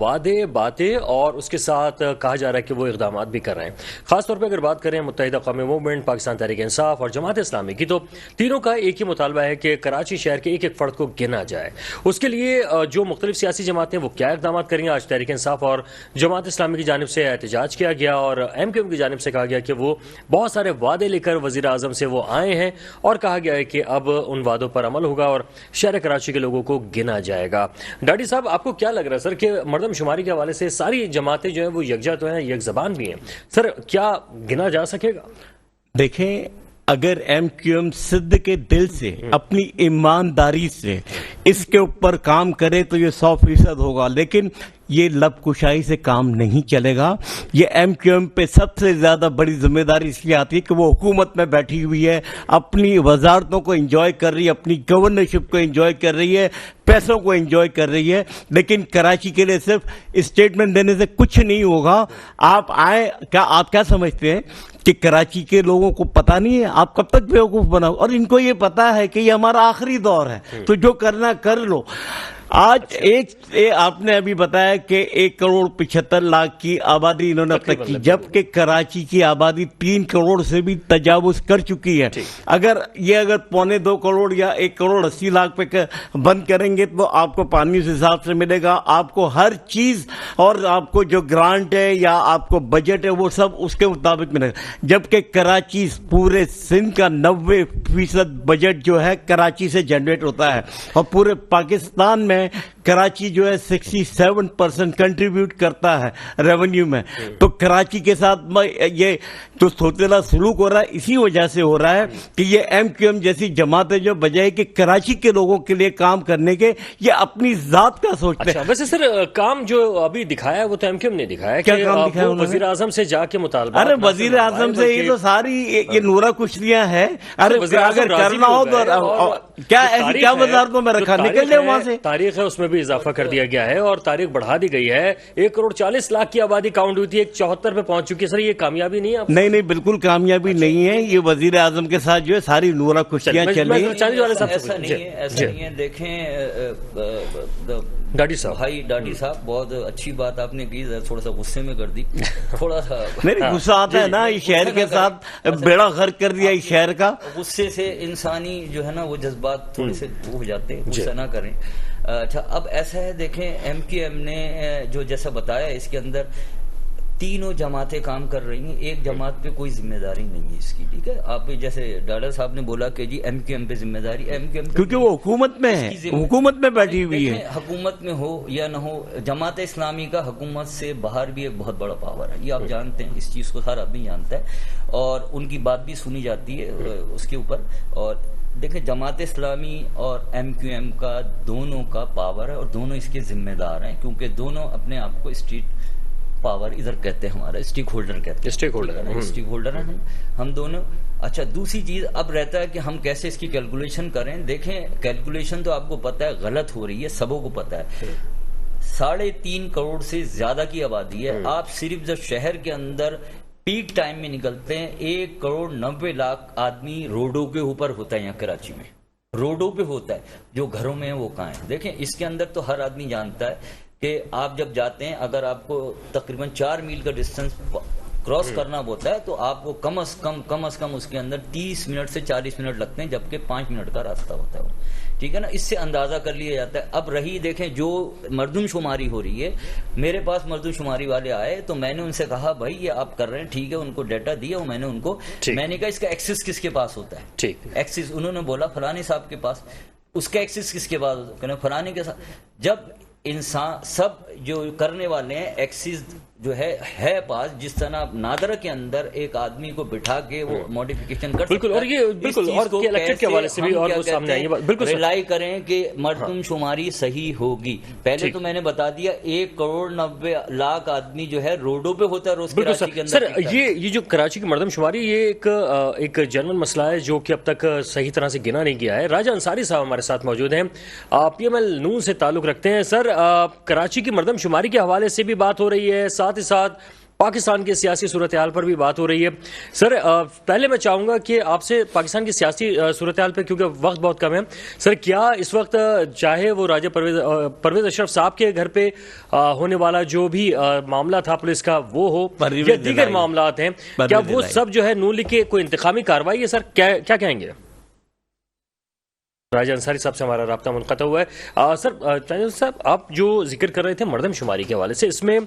وعدے باتیں, اور اس کے ساتھ کہا جا رہا ہے کہ وہ اقدامات بھی کر رہے ہیں. خاص طور پہ اگر بات کریں متحدہ قومی موومنٹ, پاکستان تحریک انصاف اور جماعت اسلامی کی, تو تینوں کا ایک ہی مطالبہ ہے کہ کراچی شہر کے ایک ایک فرد کو گنا جائے. اس کے لیے جو مختلف سیاسی جماعتیں وہ کیا اقدامات کریں گے. آج تحریک انصاف اور جماعت اسلامی کی جانب سے احتجاج کیا گیا, اور MQM کی جانب سے کہا گیا کہ وہ بہت سارے وعدے لے کر وزیر اعظم سے وہ آئے ہیں, اور کہا گیا ہے کہ اب ان وعدوں پر عمل ہوگا اور شہر کراچی کے لوگوں کو گنا جائے گا. ڈاڈی صاحب, آپ کو کیا لگ رہا ہے سر کہ مردم شماری کے حوالے سے ساری جماعتیں جو ہیں وہ یکجا تو ہیں, یک زبان بھی ہیں, سر کیا گنا جا سکے گا؟ دیکھیں, اگر MQM صدق کے دل سے اپنی ایمانداری سے اس کے اوپر کام کرے تو یہ 100% ہوگا, لیکن یہ لب کشائی سے کام نہیں چلے گا. یہ MQM پہ سب سے زیادہ بڑی ذمہ داری اس لیے آتی ہے کہ وہ حکومت میں بیٹھی ہوئی ہے, اپنی وزارتوں کو انجوائے کر رہی ہے, اپنی گورنرشپ کو انجوائے کر رہی ہے, پیسوں کو انجوائے کر رہی ہے, لیکن کراچی کے لیے صرف اسٹیٹمنٹ دینے سے کچھ نہیں ہوگا. آپ آئے, آپ کیا سمجھتے ہیں کہ کراچی کے لوگوں کو پتا نہیں ہے؟ آپ کب تک بیوقوف بناؤ, اور ان کو یہ پتا ہے کہ یہ ہمارا آخری دور ہے, تو جو کرنا کر لو. آج آپ نے ابھی بتایا کہ 1,75,00,000 کی آبادی انہوں نے اب تک کی, جبکہ کراچی کی آبادی 3 کروڑ سے بھی تجاوز کر چکی ہے. اگر 2.25 کروڑ یا 1,80,00,000 پہ بند کریں گے تو آپ کو پانی اس حساب سے ملے گا, آپ کو ہر چیز, اور آپ کو جو گرانٹ ہے یا آپ کو بجٹ ہے وہ سب اس کے مطابق ملے گا. جبکہ کراچی پورے سندھ کا 90% بجٹ جو ہے کراچی سے جنریٹ ہوتا ہے, اور پورے پاکستان میں کراچی جو ہے 67% کنٹریبیوٹ کرتا ہے ریونیو میں. تو کراچی کے ساتھ یہ جو سوتیلا سلوک ہو رہا ہے اسی وجہ سے ہو رہا ہے کہ یہ MQM جیسی جماعتیں جو بجائے کہ کراچی کے لوگوں کے لیے کام کرنے کے یہ اپنی ذات کا سوچتے ہیں. ویسے سر کام جو ابھی دکھایا ہے وہ تو MQM نے دکھایا, کیا کام دکھایا وزیر اعظم سے جا کے مطالبہ. ارے وزیر اعظم سے یہ تو ساری یہ نورا کشلیاں ہیں. ارے اگر کرنا ہو تو کیا وزارتوں میں رکھا, نکل جائے وہاں سے. تاریخ ہے اس میں بھی اضافہ کر دیا گیا ہے اور تاریخ بڑھا دی گئی ہے. 1,40,00,000 کی آبادی کاؤنٹ ہوئی تھی, 74 پہ پہنچ چکی ہے. سر یہ کامیابی نہیں ہے؟ نہیں بالکل کامیابی نہیں ہے. یہ وزیر اعظم کے ساتھ جو ہے ساری نورا کشتیاں چل رہی ہیں. ایسا نہیں ہے. دیکھیں ڈاڈی صاحب, بھائی ڈاڈی صاحب بہت اچھی بات آپ نے کی, تھوڑا سا غصے میں کر دی, تھوڑا سا نہیں غصہ آتا ہے نا, اس شہر کے ساتھ بیڑا غرق کر دیا اس شہر کا. غصے سے انسانی جو ہے نا وہ جذبات تھوڑے سے ہو جاتے ہیں, غصہ نہ کریں. اچھا اب ایسا ہے, دیکھیں ایم کیو ایم نے جو جیسا بتایا اس کے اندر تینوں جماعتیں کام کر رہی ہیں, ایک جماعت پہ کوئی ذمہ داری نہیں ہے اس کی. ٹھیک ہے, آپ جیسے ڈاکٹر صاحب نے بولا کہ جی ایم کیو ایم پہ ذمہ داری, ایم کیو ایم کیونکہ وہ حکومت میں ہے, حکومت میں بیٹھی ہوئی ہے. حکومت میں ہو یا نہ ہو, جماعت اسلامی کا حکومت سے باہر بھی ایک بہت بڑا پاور ہے, یہ آپ جانتے ہیں, اس چیز کو ہر آدمی جانتا ہے, اور ان کی بات بھی سنی جاتی ہے اس کے اوپر. اور دیکھیں جماعت اسلامی اور ایم کیو ایم کا دونوں کا پاور ہے اور دونوں اس کے ذمہ دار ہیں, کیونکہ دونوں اپنے آپ کو اسٹریٹ پاور ادھر کہتے ہیں, ہمارا اسٹیک ہولڈر کہتے ہیں, اسٹیک ہولڈر ہیں ہم دونوں. اچھا دوسری چیز اب رہتا ہے کہ ہم کیسے اس کی کیلکولیشن کریں. دیکھیں کیلکولیشن تو آپ کو پتہ ہے غلط ہو رہی ہے, سبوں کو پتہ ہے. 3.5 کروڑ سے زیادہ کی آبادی ہے. آپ صرف جب شہر کے اندر پیک ٹائم میں نکلتے ہیں 1,90,00,000 آدمی روڈوں کے اوپر ہوتا ہے. یہاں کراچی میں روڈوں پہ ہوتا ہے, جو گھروں میں ہیں وہ کہاں ہیں. دیکھیں اس کے اندر تو ہر آدمی جانتا ہے کہ آپ جب جاتے ہیں, اگر آپ کو تقریباً 4 میل کا ڈسٹینس کراس کرنا ہوتا ہے تو آپ کو کم از کم اس کے اندر 30 منٹ سے 40 منٹ لگتے ہیں, جبکہ 5 منٹ کا راستہ ہوتا ہے. ٹھیک ہے نا, اس سے اندازہ کر لیا جاتا ہے. اب رہی دیکھیں جو مردم شماری ہو رہی ہے, میرے پاس مردم شماری والے آئے تو میں نے ان سے کہا بھائی یہ آپ کر رہے ہیں ٹھیک ہے, ان کو ڈیٹا دیا, میں نے ان کو میں نے کہا اس کا ایکسس کس کے پاس ہوتا ہے, ایکسس انہوں نے بولا فلانے صاحب کے پاس. اس کا ایکسس کس کے پاس, فلانے کے ساتھ. جب انسان سب جو کرنے والے ہیں ایکسس جو ہے پاس, جس طرح نادرہ کے اندر ایک آدمی کو بٹھا کے وہ موڈیفیکیشن کر بالکل, اور یہ بالکل اور الیکٹرک کے حوالے سے بھی اور وہ سامنے آئی ہے, بالکل ریلائی کریں کہ مردم شماری صحیح ہوگی. پہلے تو میں نے بتا دیا 1,90,00,000 آدمی جو ہے روڈوں پہ ہوتا ہے روز کراچی کے اندر. سر یہ جو کراچی کی مردم شماری یہ ایک جنرل مسئلہ ہے جو کہ اب تک صحیح طرح سے گنا نہیں گیا ہے. راجہ انصاری صاحب ہمارے ساتھ موجود ہیں, پی ایم ایل نون سے تعلق رکھتے ہیں. سر کراچی کی مردم شماری کے حوالے سے بھی بات ہو رہی ہے, ساتھ ہی ساتھ پاکستان کی سیاسی صورتحال پر بھی بات ہو رہی ہے. سر پہلے میں چاہوں گا کہ آپ سے پاکستان کی سیاسی صورتحال پہ, کیونکہ وقت بہت کم ہے, سر کیا اس وقت چاہے وہ راجہ پرویز اشرف صاحب کے گھر پہ ہونے والا جو بھی معاملہ تھا پولیس کا وہ ہو یا دیگر معاملات ہیں, کیا وہ سب جو ہے نون لیگ کے کوئی انتقامی کارروائی ہے؟ سر کیا کہیں گے؟ راجہ انصاری صاحب سے ہمارا رابطہ منقطع ہوا ہے. سر صاحب آپ جو ذکر کر رہے تھے مردم شماری کے حوالے سے, اس میں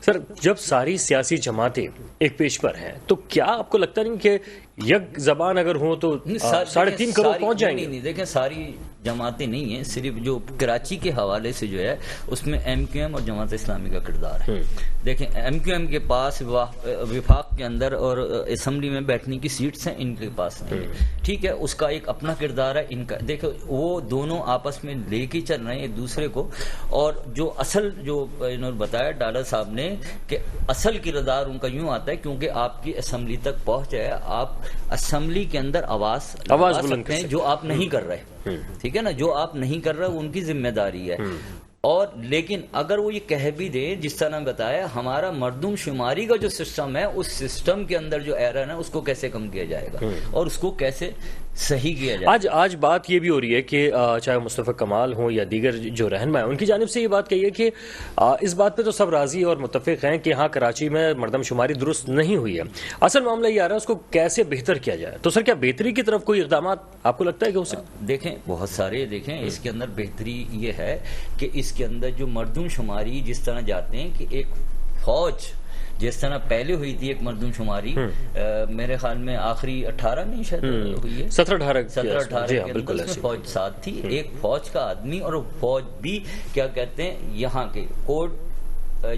سر جب ساری سیاسی جماعتیں ایک پیش پر ہیں تو کیا آپ کو لگتا نہیں کہ یک زبان اگر ہوں تو 3.5 کروڑ پہنچ جائیں گے؟ نہیں دیکھیں ساری جماعتیں نہیں ہیں, صرف جو کراچی کے حوالے سے جو ہے اس میں ایم کیو ایم اور جماعت اسلامی کا کردار ہے. دیکھیں ایم کیو ایم کے پاس وفاق کے اندر اور اسمبلی میں بیٹھنے کی سیٹس ہیں, ان کے پاس نہیں ہے. ٹھیک ہے, اس کا ایک اپنا کردار ہے, ان کا دیکھو وہ دونوں آپس میں لے کے چل رہے ہیں ایک دوسرے کو. اور جو اصل جو انہوں نے بتایا ڈالا صاحب نے کہ اصل کردار ان کا یوں آتا ہے کیونکہ آپ کی اسمبلی تک پہنچ جائے, آپ اسمبلی کے اندر آواز بلند کرتے ہیں جو آپ نہیں کر رہے. ٹھیک ہے نا, جو آپ نہیں کر رہے وہ ان کی ذمہ داری ہے. اور لیکن اگر وہ یہ کہہ بھی دے, جس طرح بتایا ہمارا مردم شماری کا جو سسٹم ہے اس سسٹم کے اندر جو ایرر ہے اس کو کیسے کم کیا جائے گا اور اس کو کیسے صحیح کیا جائے. آج بات یہ بھی ہو رہی ہے کہ چاہے مصطفیٰ کمال ہوں یا دیگر جو رہنما ہیں ان کی جانب سے یہ بات کہی ہے کہ اس بات پہ تو سب راضی اور متفق ہیں کہ ہاں کراچی میں مردم شماری درست نہیں ہوئی ہے, اصل معاملہ یہ آ رہا ہے اس کو کیسے بہتر کیا جائے. تو سر کیا بہتری کی طرف کوئی اقدامات آپ کو لگتا ہے کہ ہو سکتے؟ دیکھیں بہت سارے, دیکھیں اس کے اندر بہتری یہ ہے کہ اس کے اندر جو مردم شماری جس طرح جاتے ہیں کہ ایک فوج جس طرح پہلے ہوئی تھی ایک مردم شماری, میرے خیال میں آخری 18 نہیں شاید ہوئی ہے 17-18 کے اندر اس میں فوج ساتھ تھی, ایک فوج کا آدمی, اور فوج بھی کیا کہتے ہیں یہاں کے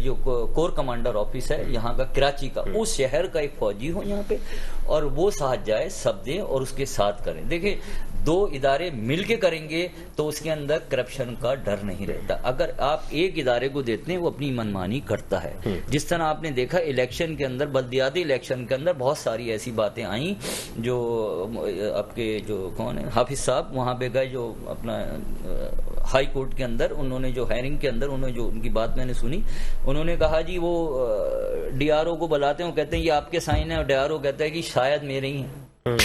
جو کور کمانڈر آفس ہے یہاں کا کراچی کا, اس شہر کا ایک فوجی ہو یہاں پہ, اور وہ ساتھ جائے سب دیں اور اس کے ساتھ کریں. دیکھیں دو ادارے مل کے کریں گے تو اس کے اندر کرپشن کا ڈر نہیں رہتا. اگر آپ ایک ادارے کو دیتے ہیں وہ اپنی منمانی کرتا ہے. جس طرح آپ نے دیکھا الیکشن کے اندر, بلدیاتی الیکشن کے اندر بہت ساری ایسی باتیں آئیں جو آپ کے جو کون ہے حافظ صاحب وہاں پہ گئے, جو اپنا ہائی کورٹ کے اندر انہوں نے جو ہیئرنگ کے اندر انہوں نے جو ان کی بات میں نے سنی، انہوں نے کہا جی وہ ڈی آر او کو بلاتے ہیں، وہ کہتے ہیں یہ آپ کے سائن ہے، اور ڈی آر او کہتا ہے کہ شاید میرے ہی ہیں.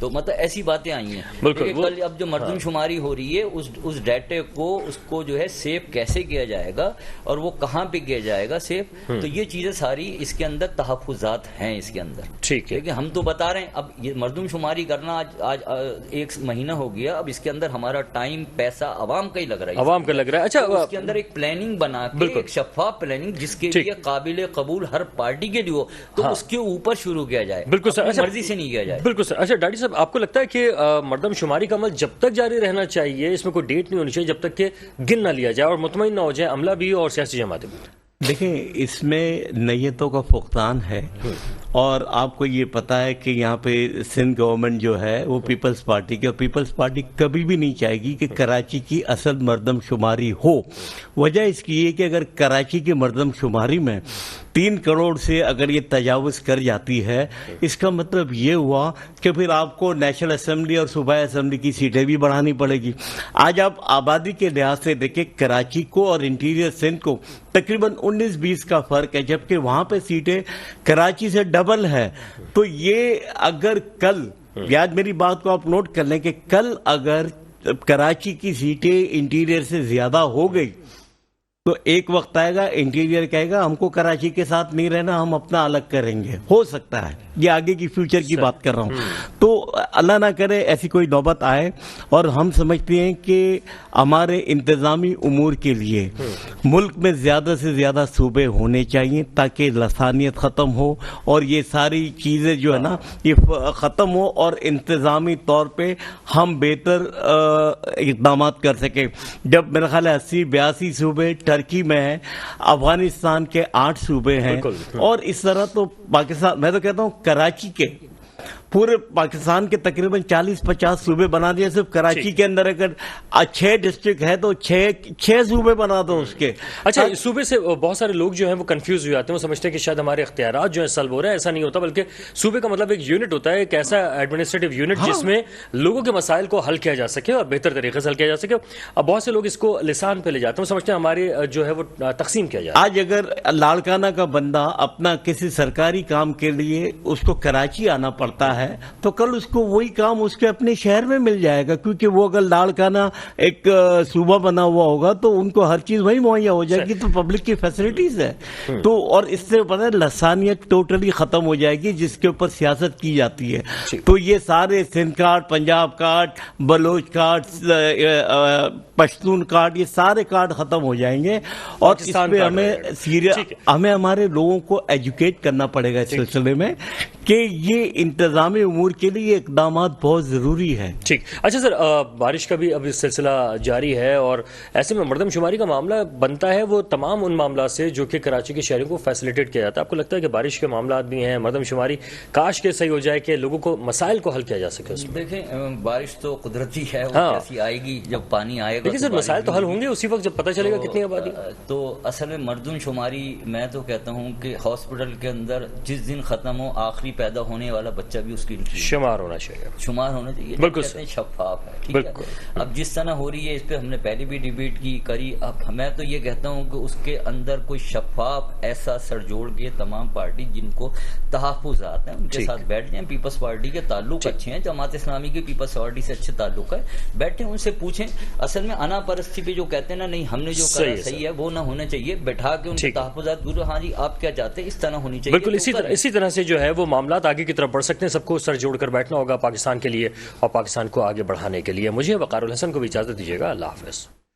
تو مطلب ایسی باتیں آئی ہیں. بالکل. کل اب جو مردم شماری ہو رہی ہے اس ڈیٹے کو اس کو جو ہے سیو کیسے کیا جائے گا اور وہ کہاں پہ کیا جائے گا سیو، تو یہ چیزیں ساری اس کے اندر تحفظات ہیں اس کے اندر. ٹھیک ہے. لیکن ہم تو بتا رہے ہیں اب یہ مردم شماری کرنا آج 1 مہینہ ہو گیا، اب اس کے اندر ہمارا ٹائم پیسہ عوام کا ہی لگ رہا ہے، عوام کا لگ رہا ہے. اچھا اس کے اندر ایک پلاننگ بنا کے ایک شفاف پلاننگ جس کے لیے قابل قبول ہر پارٹی کے لیے ہو، تو اس کے اوپر شروع کیا جائے. بالکل سر. اپنی مرضی سے نہیں کیا جائے. بالکل سر. اچھا ڈاکٹر صاحب، آپ کو لگتا ہے کہ مردم شماری کا عمل جب تک جاری رہنا چاہیے، اس میں کوئی ڈیٹ نہیں ہونی چاہیے جب تک کہ گن نہ لیا جائے اور مطمئن نہ ہو جائے عملہ بھی اور سیاسی جماعتیں بھی؟ دیکھیں، اس میں نیتوں کا فقدان ہے، اور آپ کو یہ پتا ہے کہ یہاں پہ سندھ گورنمنٹ جو ہے وہ پیپلز پارٹی کی، اور پیپلز پارٹی کبھی بھی نہیں چاہے گی کہ کراچی کی اصل مردم شماری ہو. وجہ اس کی یہ کہ اگر کراچی کی مردم شماری میں 3 کروڑ سے اگر یہ تجاوز کر جاتی ہے، اس کا مطلب یہ ہوا کہ پھر آپ کو نیشنل اسمبلی اور صوبائی اسمبلی کی سیٹیں بھی بڑھانی پڑے گی. آج آپ آبادی کے لحاظ سے دیکھیں، کراچی کو اور انٹیریئر سندھ کو تقریباً 19-20 کا فرق ہے، جبکہ وہاں پہ سیٹیں کراچی سے ڈبل ہے. تو یہ اگر کل، یاد میری بات کو آپ نوٹ کر لیں کہ کل اگر کراچی کی سیٹیں انٹیریئر سے زیادہ ہو گئی تو ایک وقت آئے گا انٹیریئر کہے گا ہم کو کراچی کے ساتھ نہیں رہنا، ہم اپنا الگ کریں گے. ہو سکتا ہے، یہ آگے کی فیوچر کی بات کر رہا ہوں. تو اللہ نہ کرے ایسی کوئی نوبت آئے. اور ہم سمجھتے ہیں کہ ہمارے انتظامی امور کے لیے ملک میں زیادہ سے زیادہ صوبے ہونے چاہیے تاکہ لسانیت ختم ہو اور یہ ساری چیزیں جو ہے نا یہ ختم ہو، اور انتظامی طور پہ ہم بہتر اقدامات کر سکیں. جب میرا خیال ہے 80-82 صوبے ٹرکی میں ہیں، افغانستان کے 8 صوبے ہیں، اور اس طرح تو پاکستان، میں تو کہتا ہوں کراچی کے پورے پاکستان کے تقریباً 40-50 صوبے بنا دیے. صرف کراچی کے اندر اگر 6 ڈسٹرکٹ ہے تو 6 صوبے بنا دو اس کے. اچھا، اس صوبے سے بہت سارے لوگ جو ہیں وہ کنفیوز ہو جاتے ہیں، وہ سمجھتے ہیں کہ شاید ہمارے اختیارات جو ہیں سلب ہو رہے ہیں. ایسا نہیں ہوتا، بلکہ صوبے کا مطلب ایک یونٹ ہوتا ہے، ایک ایسا ایڈمنسٹریٹو یونٹ جس میں لوگوں کے مسائل کو حل کیا جا سکے اور بہتر طریقے سے حل کیا جا سکے. اب بہت سے لوگ اس کو لسان پہ لے جاتے ہیں، وہ سمجھتے ہیں ہمارے جو ہے وہ تقسیم کیا جائے. آج اگر لاڑکانہ کا بندہ اپنا کسی سرکاری کام کے لیے اس کو کراچی آنا پڑتا ہے تو کل اس کو وہی کام اس کے اپنے شہر میں مل جائے گا، کیونکہ وہ اگر لاڑکانہ ایک صوبہ بنا ہوا ہوگا تو ان کو ہر چیز وہی مہیا ہو جائے گی. تو پبلک کی فیسلٹیز ہے تو، اور اس سے پتہ ہے لسانیت ٹوٹلی ختم ہو جائے گی جس کے اوپر سیاست کی جاتی ہے. تو یہ سارے Sindh card, Punjab card, Baloch card, Pashtun card, یہ سارے کارڈ ختم ہو جائیں گے. اور اس پہ ہمیں ہمارے لوگوں کو ایجوکیٹ کرنا پڑے گا اس سلسلے میں کہ یہ انتظامی امور کے لیے اقدامات بہت ضروری ہے. ٹھیک. اچھا سر، بارش کا بھی اب سلسلہ جاری ہے اور ایسے میں مردم شماری کا معاملہ بنتا ہے وہ تمام ان معاملات سے جو کہ کراچی کے شہریوں کو فیسلیٹیٹ کیا جاتا ہے. آپ کو لگتا ہے کہ بارش کے معاملات بھی ہیں، مردم شماری کاش کے صحیح ہو جائے کہ لوگوں کو مسائل کو حل کیا جا سکے؟ اس میں دیکھیں، بارش تو قدرتی ہے، وہ کیسی آئے گی جب پانی آئے گا. لیکن سر مسائل تو حل ہوں گے اسی وقت جب پتہ چلے گا کتنی آبادی. تو اصل میں مردم شماری میں تو کہتا ہوں کہ ہاسپٹل کے اندر جس دن ختم ہو آخری پیدا ہونے والا بچہ بھی اس کی شمار ہونا چاہیے، شمار ہونا چاہیے. بالکل شفاف ہے. ٹھیک ہے. اب جس طرح ہو رہی ہے اس پہ ہم نے پہلے بھی ڈیبیٹ کری. اب میں تو یہ کہتا ہوں کہ اس کے اندر کوئی شفاف ایسا سر جوڑ کے تمام پارٹی جن کو تحفظات ہیں ان کے ساتھ بیٹھ جائیں. پیپلز پارٹی کے تعلق اچھے ہیں، جماعت اسلامی کے پیپلز پارٹی سے اچھے تعلق ہے، بیٹھیں ان سے پوچھیں. اصل میں انا پرستی پہ جو کہتے ہیں نا نہیں ہم نے جو کرا صحیح ہے وہ نہ ہونا چاہیے، بیٹھا کے ان کے تحفظات گرو ہاں جی آپ کیا چاہتے ہیں اس طرح ہونی چاہیے. بالکل اسی طرح سے جو ہے وہ معاملات آگے کی طرف بڑھ سکتے ہیں. سب کو سر جوڑ کر بیٹھنا ہوگا پاکستان کے لیے اور پاکستان کو آگے بڑھانے کے لیے. مجھے وقار الحسن کو بھی اجازت دیجیے گا. اللہ حافظ.